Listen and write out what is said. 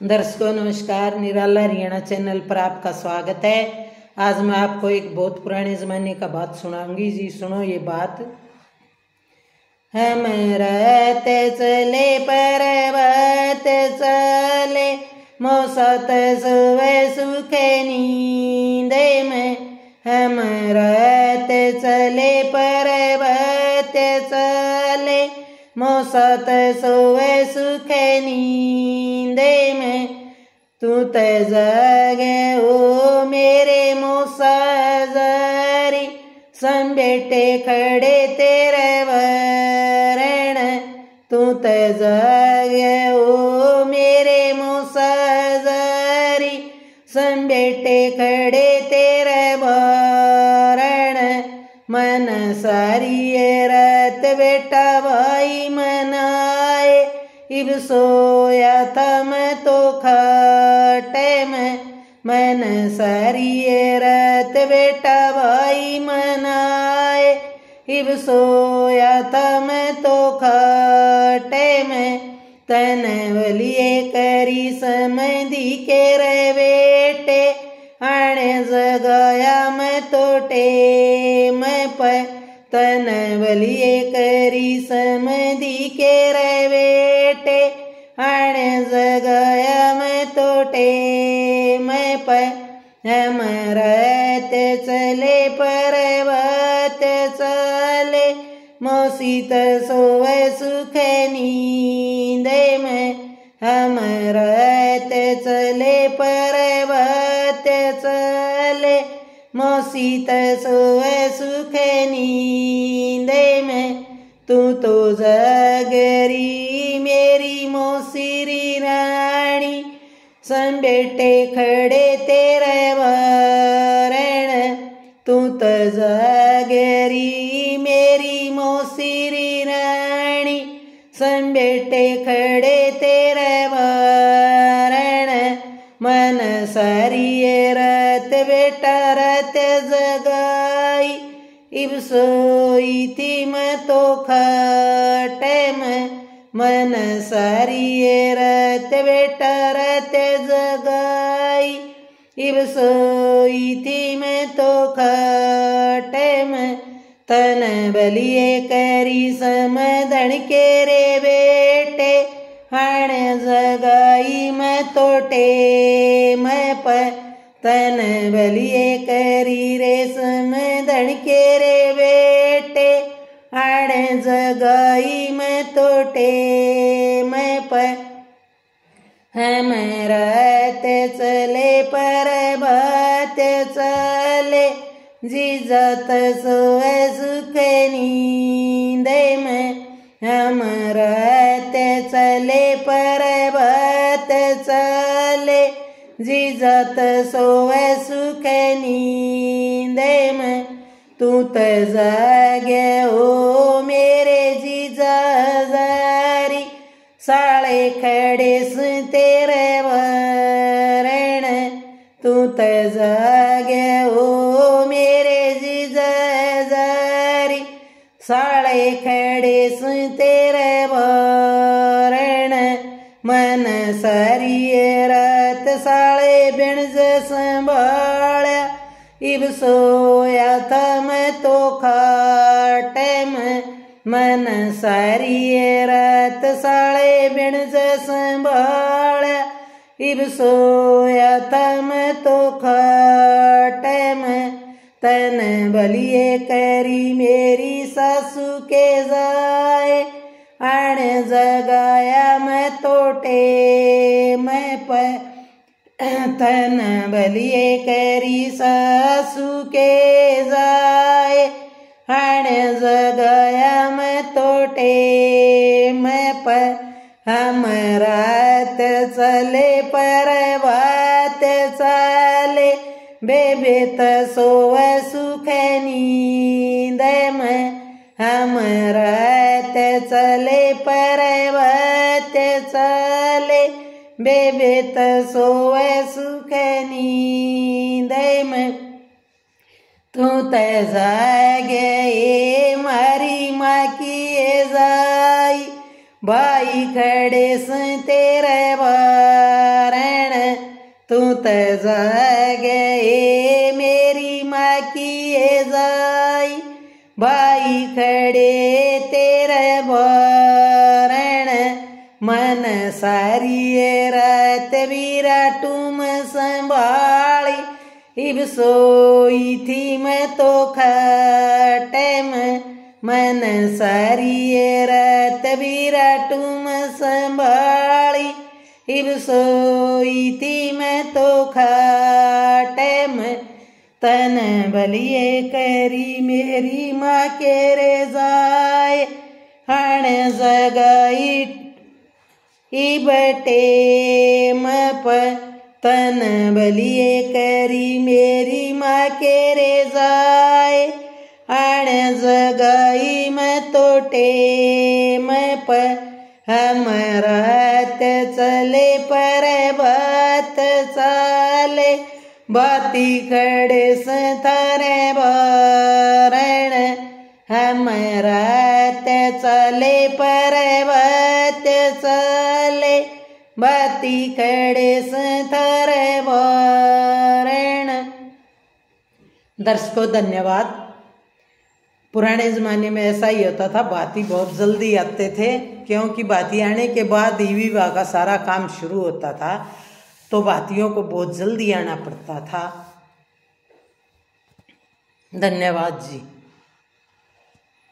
दर्शकों नमस्कार, निराला हरियाणा चैनल पर आपका स्वागत है। आज मैं आपको एक बहुत पुराने ज़माने का बात सुनाऊंगी जी। सुनो ये बात। हम रहते चले पर्वत चले, मौसत सुवे सुखे नींद में। हम रहते चले पर्वत चले, मौसत सोवे सुखे नींद में। तू त जागे ओ मेरे मूसा जारी, सम बेटे खड़े तेरे वरण। तू त जागे ओ मेरे मूसा जारी, सम बेटे खड़े तेरे वरण। मन सारी रात बेटा भाई मनाए, इब सोया था मैं तो खाटे में। मन सारी रात बेटा भाई मनाए, इब सोया था मैं तो खाटे में। तन वलिए करी समझी के रे बेटे, आने जगाया मैं तो टेम पर। तन बलिए करी समझी के रे बेटे, आने जगाया मैं तो टेम पर। हम रहते चले पर्वत चले, मौसीत सोवे सुख नींद में। हम रहते चले पर्वत चले, मौसीत सोवे सुख नींद में। तू तो जागरी मेरी मौसीरी रानी, सम बेटे खड़े तेरे वरण। तू तो जागरी मेरी मौसीरी रानी, सम बेटे खड़े तेरे वरण। मन सारी रात बेटा रात जगाई, इब सोई थी मैं तो खाटे में। मन सारी रात बेटा रात जगाई, इब सोई थी मैं तो खाटे में। तन बलिए करी समधन के रे बेटे, हण जगाई मैं तो टेम पर। तन बलिए करी रे समधन के रे बेटे, हण जगाई मैं तो टेम पर। हम रहते चले पर्वत चले, जिजत सोए सुख नींद में। हम रहते चले पर्वत चले, जिजत सोए सुख नींद में। तू त जागे ओ मेरे जीजा जारी, साले खड़े सु तेरे वरण। तू त जागे ओ मेरे जीजा जारी, साले खड़े सु तेरे वरण। मन सारी रात साले बिणज संभाल्या, इब सोया था मैं तो खाटे में। मन सारी रात साले बिणज संभाल्या, इब सोया था मैं तो खाटे में। तन बलिए करी मेरी सासू के जाए, आने जगाया मैं तो टेम पर। तन बलिए करी सासू के जाए, आने जगाया मैं तो टेम पर। हम रात चले पर्वत चले, बेबे त सोवे सुख नींद में। हम रात चले पर्वत चले, बेबे त सोवे सुख नींद में। तू त जागे मारी माँ की जाई, भाई खड़े से तेरे बार। तू त गए मेरी माँ की ये जाई भाई खड़े तेरे बोरण मन सारी रात बीरा टूम संभाली इब सोई थी मैं तो खटम मन सारी रात बीरा टूम संभाली इब सोई थी मैं तो खाटम तन बलिए करी मेरी माँ के रे जाए हण जगाई इबटे मप तन बलिए करी मेरी माँ के रे जाए हण जगाई मैं तो टेम प हमारात चले पर बात चाले बाती खड़े थारे बरण हमारात चले पर बात चाले बाती खड़े थारे बरण। दर्शकों धन्यवाद। पुराने ज़माने में ऐसा ही होता था, बाती बहुत जल्दी आते थे क्योंकि बाती आने के बाद ही विवाह का सारा काम शुरू होता था, तो बातियों को बहुत जल्दी आना पड़ता था। धन्यवाद जी।